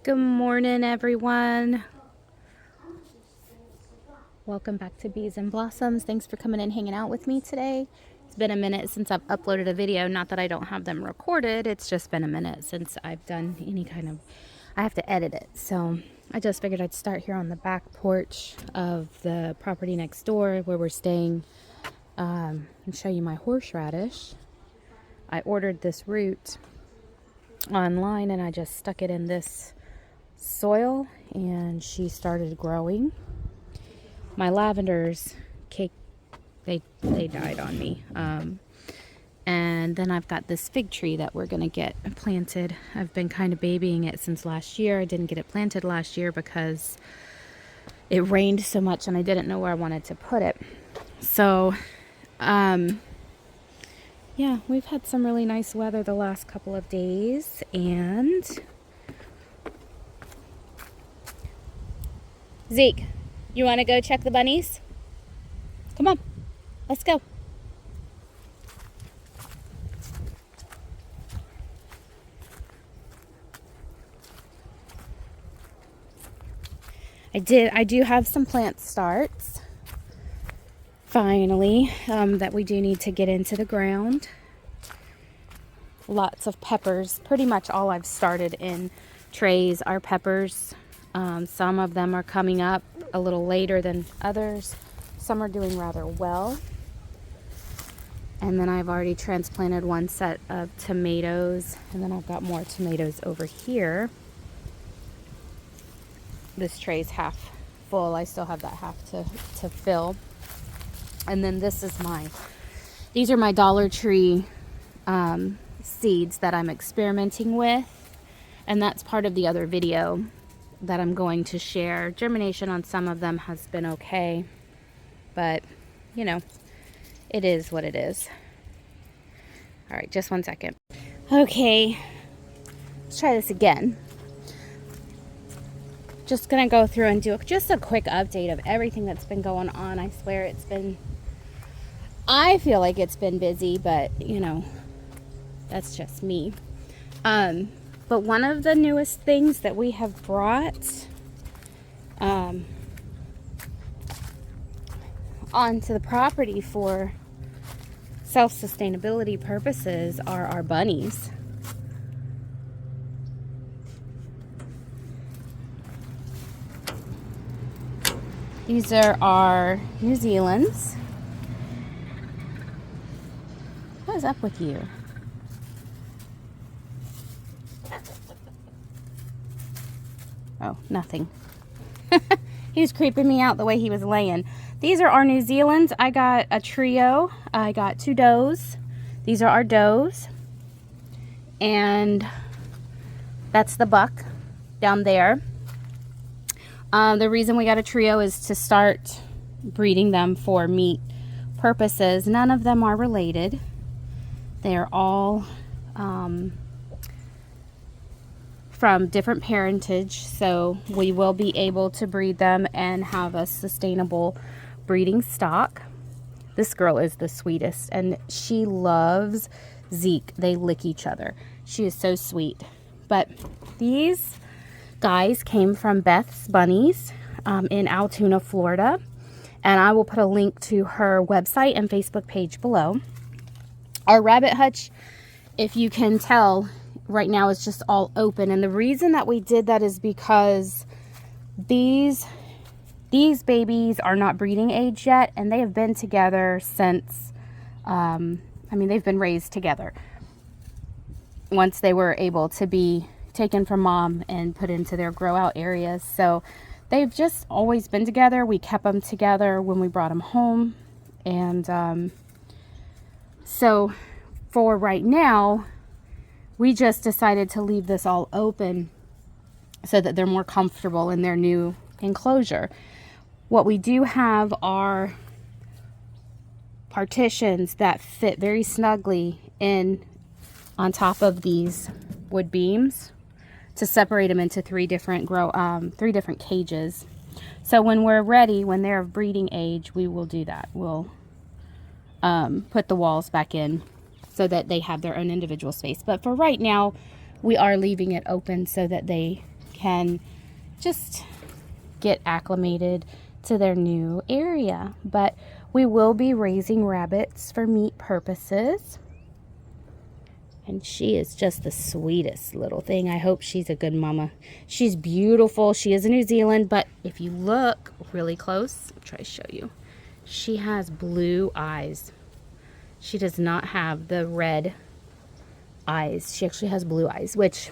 Good morning, everyone. Welcome back to Bees and Blossoms. Thanks for coming and hanging out with me today. It's been a minute since I've uploaded a video. Not that I don't have them recorded. It's just been a minute since I've done any kind of... I have to edit it. So I just figured I'd start here on the back porch of the property next door where we're staying and show you my horseradish. I ordered this root online and I just stuck it in this soil and she started growing. My lavenders they died on me, and then I've got this fig tree that we're gonna get planted. I've been kind of babying it since last year. I didn't get it planted last year because it rained so much and I didn't know where I wanted to put it. So yeah, we've had some really nice weather the last couple of days. And Zeke, you want to go check the bunnies? Come on, let's go. I do have some plant starts finally that we do need to get into the ground. Lots of peppers. Pretty much all I've started in trays are peppers. Some of them are coming up a little later than others. Some are doing rather well. And then I've already transplanted one set of tomatoes. And then I've got more tomatoes over here. This tray's half full. I still have that half to fill. And then these are my Dollar Tree seeds that I'm experimenting with. And that's part of the other video that I'm going to share. Germination on some of them has been okay, but you know, it is what it is. All right, just 1 second. Okay, let's try this again. Just gonna go through and do just a quick update of everything that's been going on. I swear I feel like it's been busy, but you know, that's just me. But one of the newest things that we have brought onto the property for self-sustainability purposes are our bunnies. These are our New Zealand's. What is up with you? Oh, nothing. He was creeping me out the way he was laying. These are our New Zealand's. I got a trio. I got 2 does. These are our does. And that's the buck down there. The reason we got a trio is to start breeding them for meat purposes. None of them are related. They're all from different parentage, so we will be able to breed them and have a sustainable breeding stock. This girl is the sweetest, and she loves Zeke. They lick each other. She is so sweet. But these guys came from Beth's Bunnies in Altoona, Florida, and I will put a link to her website and Facebook page below. Our rabbit hutch, if you can tell, right now is just all open, and the reason that we did that is because these babies are not breeding age yet, and they have been together since they've been raised together once they were able to be taken from mom and put into their grow out areas. So they've just always been together. We kept them together when we brought them home, and so for right now we just decided to leave this all open so that they're more comfortable in their new enclosure. What we do have are partitions that fit very snugly in on top of these wood beams to separate them into 3 different cages. So when we're ready, when they're of breeding age, we will do that. We'll put the walls back in so that they have their own individual space. But for right now, we are leaving it open so that they can just get acclimated to their new area. But we will be raising rabbits for meat purposes. And she is just the sweetest little thing. I hope she's a good mama. She's beautiful. She is in New Zealand, but if you look really close, I'll try to show you. She has blue eyes. She does not have the red eyes. She actually has blue eyes, which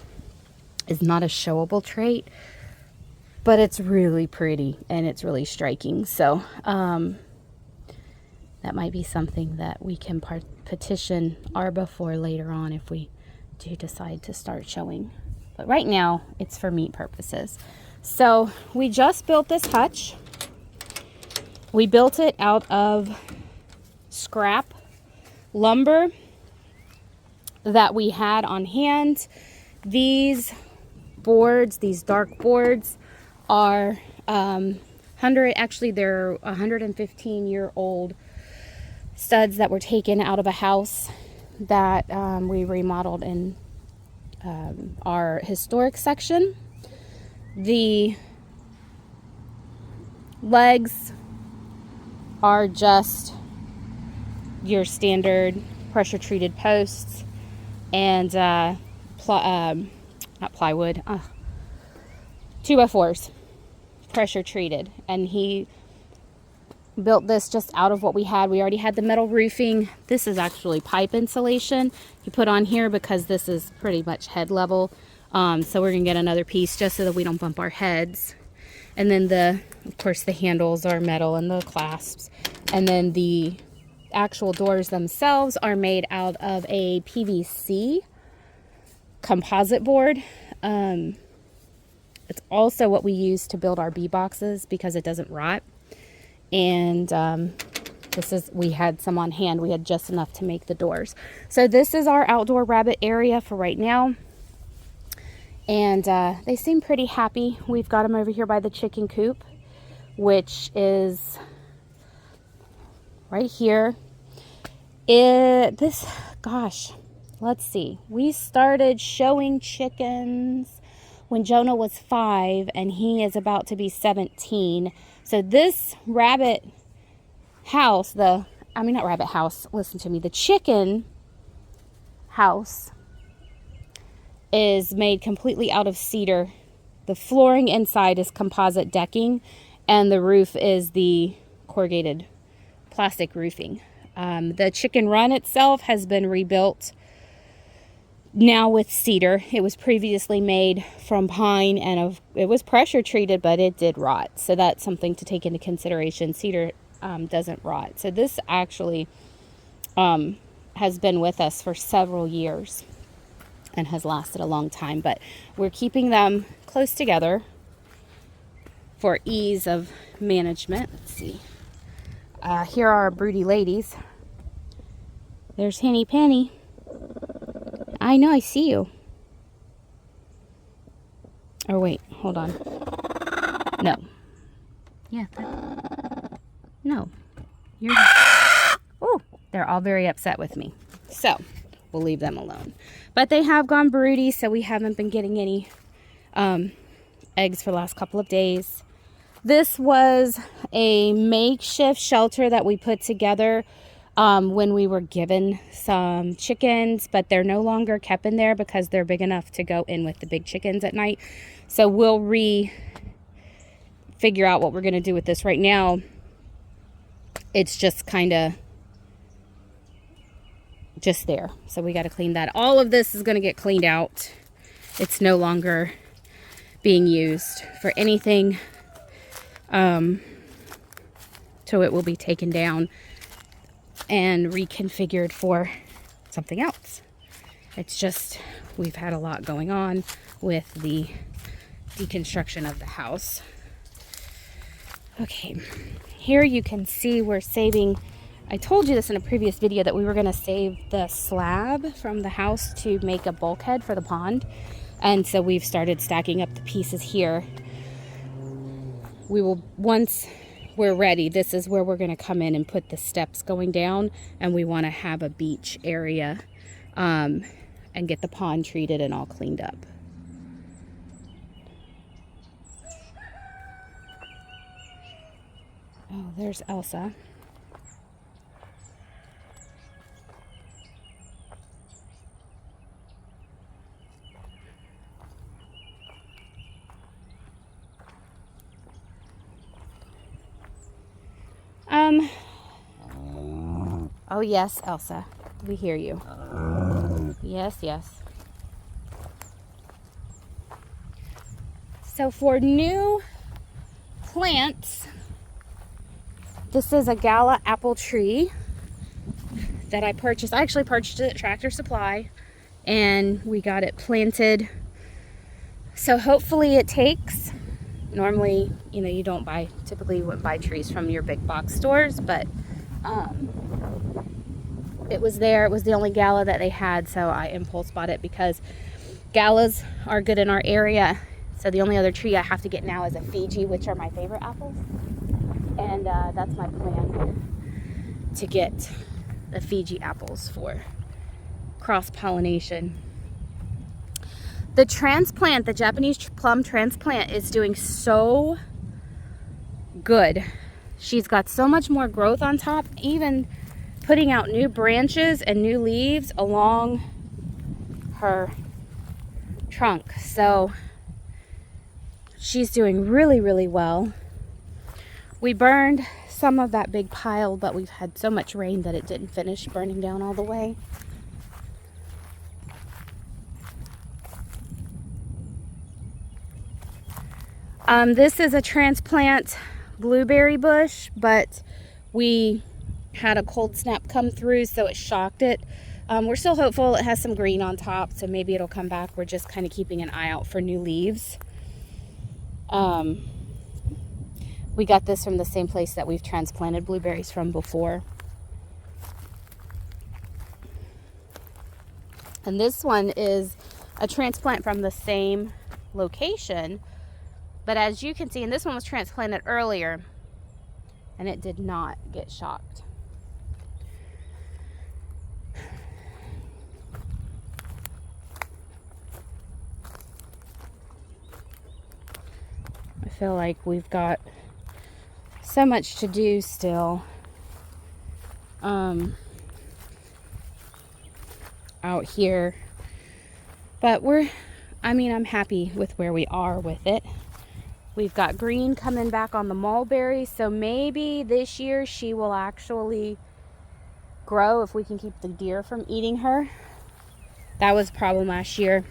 is not a showable trait, but it's really pretty and it's really striking. So that might be something that we can petition ARBA for later on if we do decide to start showing. But right now, it's for meat purposes. So we just built this hutch. We built it out of scrap lumber that we had on hand. These boards, these dark boards, are they're 115-year-old studs that were taken out of a house that we remodeled in our historic section. The legs are just your standard pressure treated posts and not plywood, 2x4s, pressure treated. And he built this just out of what we had. We already had the metal roofing. This is actually pipe insulation you put on here because this is pretty much head level. So we're gonna get another piece just so that we don't bump our heads. And then of course the handles are metal and the clasps. And then the actual doors themselves are made out of a PVC composite board. It's also what we use to build our bee boxes because it doesn't rot. And we had some on hand. We had just enough to make the doors. So this is our outdoor rabbit area for right now. And they seem pretty happy. We've got them over here by the chicken coop, which is right here. Let's see. We started showing chickens when Jonah was 5 and he is about to be 17. So this rabbit house, the chicken house is made completely out of cedar. The flooring inside is composite decking and the roof is the corrugated plastic roofing. The chicken run itself has been rebuilt now with cedar. It was previously made from pine and it was pressure treated, but it did rot. So that's something to take into consideration. Cedar doesn't rot. So this actually has been with us for several years and has lasted a long time, but we're keeping them close together for ease of management. Let's see. Here are our broody ladies. There's Henny Penny. I know, I see you. Or wait, hold on. No. Yeah. No. Oh, they're all very upset with me. So, we'll leave them alone. But they have gone broody, so we haven't been getting any eggs for the last couple of days. This was a makeshift shelter that we put together when we were given some chickens, but they're no longer kept in there because they're big enough to go in with the big chickens at night. So we'll figure out what we're going to do with this. Right now, it's just kind of just there. So we got to clean that. All of this is going to get cleaned out. It's no longer being used for anything. So it will be taken down and reconfigured for something else. It's just, we've had a lot going on with the deconstruction of the house. Okay, here you can see we're saving, I told you this in a previous video that we were going to save the slab from the house to make a bulkhead for the pond. And so we've started stacking up the pieces here. We will, once we're ready, this is where we're going to come in and put the steps going down, and we want to have a beach area and get the pond treated and all cleaned up. Oh, there's Elsa. Oh yes, Elsa. We hear you. Yes, yes. So for new plants, this is a Gala apple tree that I purchased. I actually purchased it at Tractor Supply, and we got it planted. So hopefully it takes. Normally, you know, you don't buy, typically you wouldn't buy trees from your big box stores, but it was there. It was the only Gala that they had, so I impulse bought it because Galas are good in our area. So the only other tree I have to get now is a Fiji, which are my favorite apples. And that's my plan, to get the Fiji apples for cross-pollination. The transplant, the Japanese plum transplant, is doing so good. She's got so much more growth on top, even putting out new branches and new leaves along her trunk. So she's doing really, really well. We burned some of that big pile, but we've had so much rain that it didn't finish burning down all the way. This is a transplant blueberry bush, but we had a cold snap come through, so it shocked it. We're still hopeful. It has some green on top, so maybe it'll come back. We're just kind of keeping an eye out for new leaves. We got this from the same place that we've transplanted blueberries from before. And this one is a transplant from the same location, but as you can see, and this one was transplanted earlier, and it did not get shocked. I feel like we've got so much to do still out here, but I'm happy with where we are with it. We've got green coming back on the mulberry, so maybe this year she will actually grow if we can keep the deer from eating her. That was a problem last year,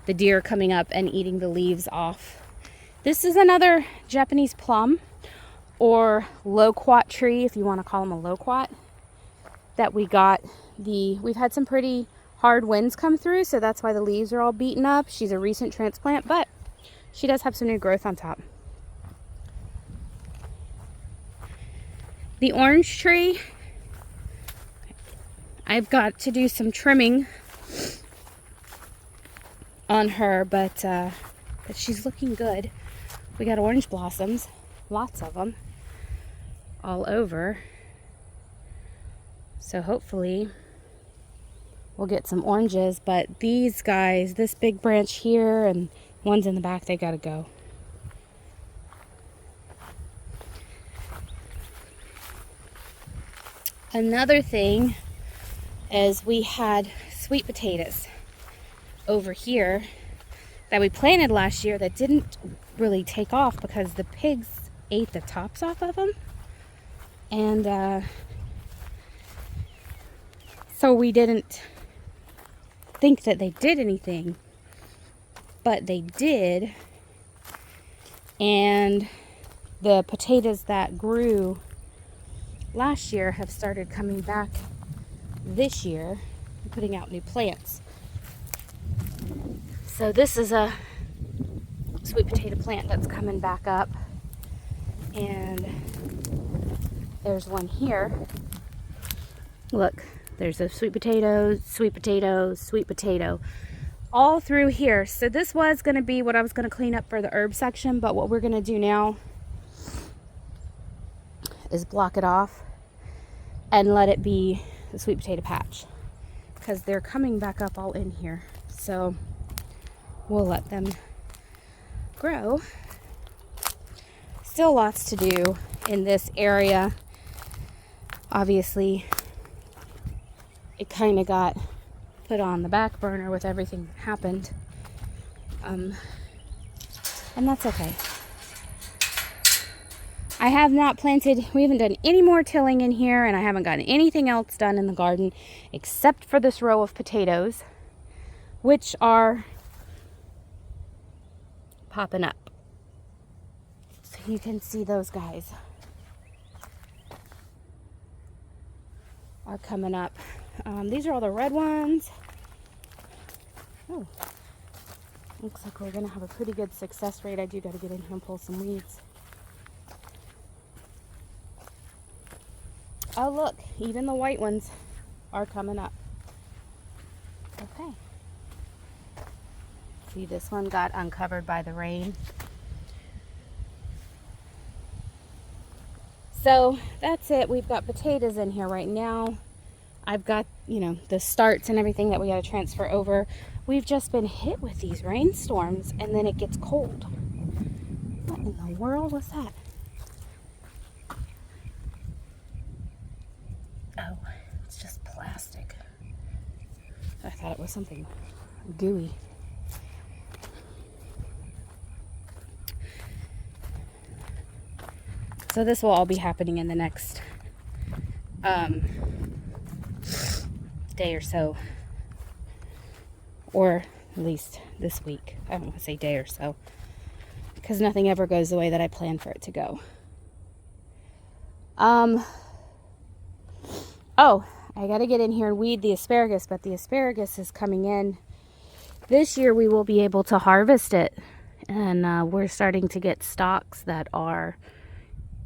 the deer coming up and eating the leaves off. This is another Japanese plum, or loquat tree, if you want to call them a loquat, that we got. We've had some pretty hard winds come through, so that's why the leaves are all beaten up. She's a recent transplant, but she does have some new growth on top. The orange tree, I've got to do some trimming on her, but she's looking good. We got orange blossoms, lots of them, all over. So hopefully we'll get some oranges, but these guys, this big branch here and ones in the back, they gotta go. Another thing is we had sweet potatoes over here that we planted last year that didn't really take off because the pigs ate the tops off of them. And so we didn't think that they did anything, but they did. And the potatoes that grew last year have started coming back this year, putting out new plants. So this is a sweet potato plant that's coming back up, and there's one here. Look, there's a sweet potato, sweet potato, sweet potato, all through here. So this was going to be what I was going to clean up for the herb section, but what we're going to do now is block it off and let it be the sweet potato patch, because they're coming back up all in here. So we'll let them grow. Still lots to do in this area. Obviously, it kind of got put on the back burner with everything that happened. And that's okay. I have not planted, we haven't done any more tilling in here, and I haven't gotten anything else done in the garden except for this row of potatoes, which are popping up. So you can see those guys are coming up. These are all the red ones. Oh, looks like we're gonna have a pretty good success rate. I do gotta get in here and pull some weeds. Oh look, even the white ones are coming up. Okay. See, this one got uncovered by the rain. So that's it. We've got potatoes in here right now. I've got, you know, the starts and everything that we got to transfer over. We've just been hit with these rainstorms and then it gets cold. What in the world was that? Oh, it's just plastic. I thought it was something gooey. So this will all be happening in the next day or so, or at least this week. I don't want to say day or so, because nothing ever goes the way that I plan for it to go. Oh, I got to get in here and weed the asparagus, but the asparagus is coming in. This year we will be able to harvest it, and we're starting to get stalks that are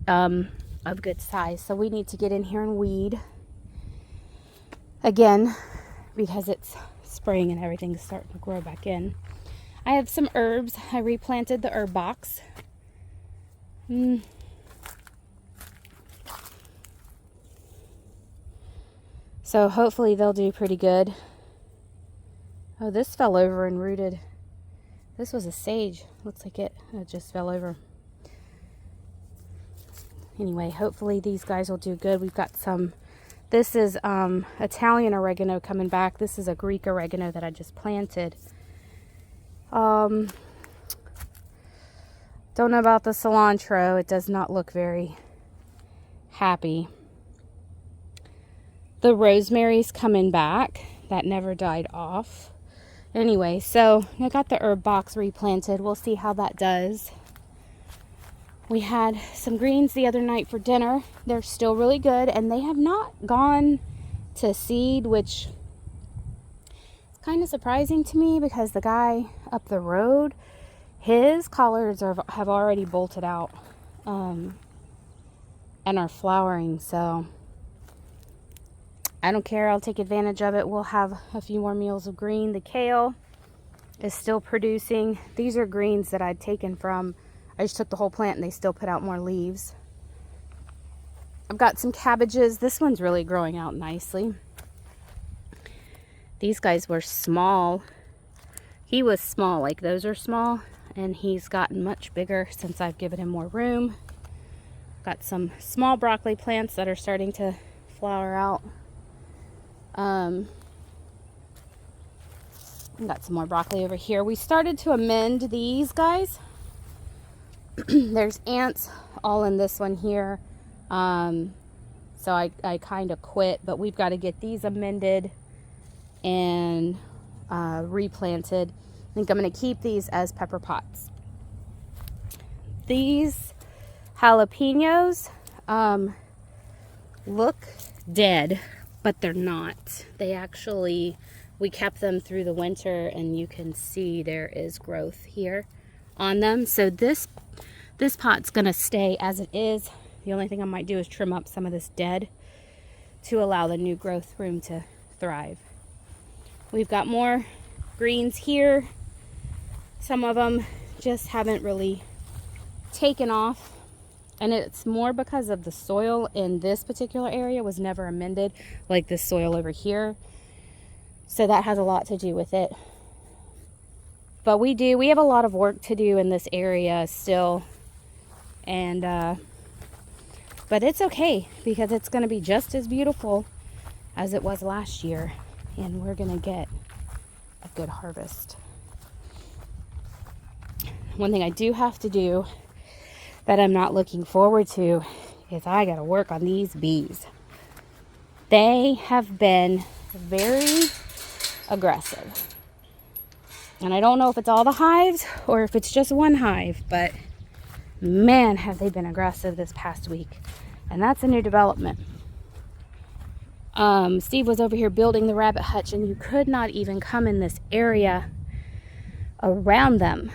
of good size. So we need to get in here and weed again because it's spring and everything's starting to grow back in. I have some herbs. I replanted the herb box. So hopefully they'll do pretty good. Oh, this fell over and rooted. This was a sage. Looks like it just fell over. Anyway, hopefully these guys will do good. We've got some, this is Italian oregano coming back. This is a Greek oregano that I just planted. Don't know about the cilantro. It does not look very happy. The rosemary's coming back. That never died off. Anyway, so I got the herb box replanted. We'll see how that does. We had some greens the other night for dinner. They're still really good, and they have not gone to seed, which is kind of surprising to me because the guy up the road, his collards have already bolted out and are flowering. So I don't care. I'll take advantage of it. We'll have a few more meals of green. The kale is still producing. These are greens that I'd taken from, I just took the whole plant and they still put out more leaves. I've got some cabbages. This one's really growing out nicely. These guys were small. He was small, like those are small, and he's gotten much bigger since I've given him more room. Got some small broccoli plants that are starting to flower out. Got some more broccoli over here. We started to amend these guys. There's ants all in this one here. So I kind of quit, but we've got to get these amended and replanted. I think I'm going to keep these as pepper pots. These jalapenos look dead, but they're not. They actually, we kept them through the winter, and you can see there is growth here on them. So this pot's going to stay as it is. The only thing I might do is trim up some of this dead to allow the new growth room to thrive. We've got more greens here. Some of them just haven't really taken off, and it's more because of the soil in this particular area was never amended like this soil over here. So that has a lot to do with it. But we have a lot of work to do in this area still. And But it's okay because it's going to be just as beautiful as it was last year, and we're going to get a good harvest. One thing I do have to do that I'm not looking forward to is I got to work on these bees. They have been very aggressive. And I don't know if it's all the hives or if it's just one hive, but man, have they been aggressive this past week. And that's a new development. Steve was over here building the rabbit hutch, and you could not even come in this area around them.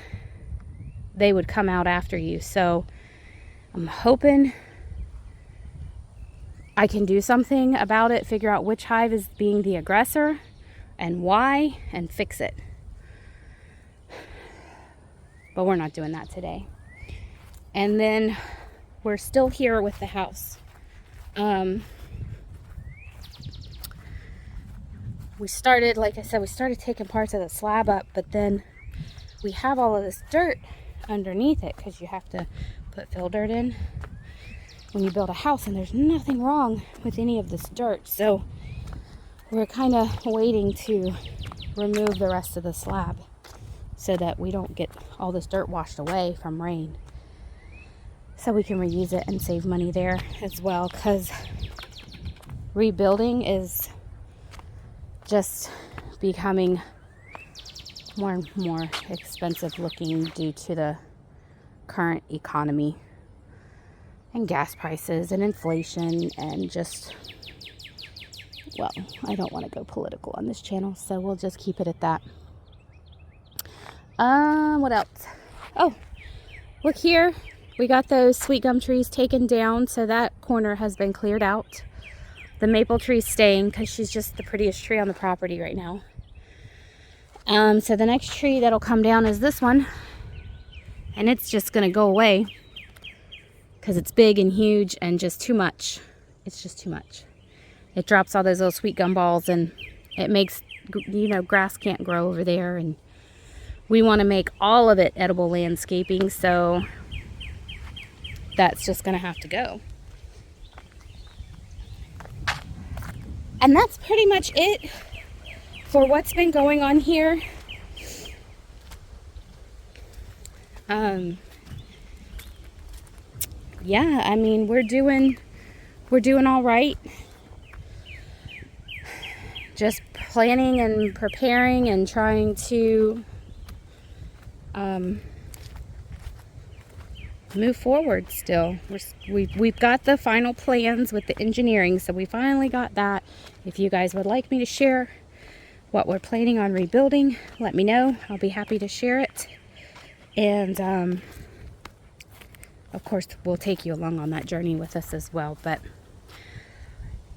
They would come out after you. So I'm hoping I can do something about it, figure out which hive is being the aggressor and why, and fix it. But we're not doing that today. And then we're still here with the house. We started, like I said, we started taking parts of the slab up, but then we have all of this dirt underneath it because you have to put fill dirt in when you build a house, and there's nothing wrong with any of this dirt. So we're kind of waiting to remove the rest of the slab so that we don't get all this dirt washed away from rain, so we can reuse it and save money there as well, because rebuilding is just becoming more and more expensive looking due to the current economy and gas prices and inflation and just, well, I don't want to go political on this channel, so we'll just keep it at that. What else? Oh, look here. We got those sweet gum trees taken down, so that corner has been cleared out. The maple tree's staying because she's just the prettiest tree on the property right now. So the next tree that'll come down is this one, and it's just gonna go away because it's big and huge and just too much. It's just too much. It drops all those little sweet gum balls, and it makes, you know, grass can't grow over there, and we want to make all of it edible landscaping, so that's just gonna have to go. And that's pretty much it for what's been going on here. Yeah, I mean, we're doing all right. Just planning and preparing and trying to move forward still. We've got the final plans with the engineering, so we finally got that. If you guys would like me to share what we're planning on rebuilding, let me know. I'll be happy to share it. And of course, we'll take you along on that journey with us as well. But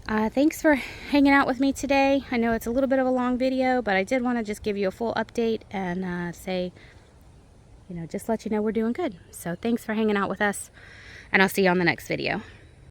thanks for hanging out with me today. I know it's a little bit of a long video, but I did want to just give you a full update and say, you know, just let you know we're doing good. So thanks for hanging out with us, and I'll see you on the next video.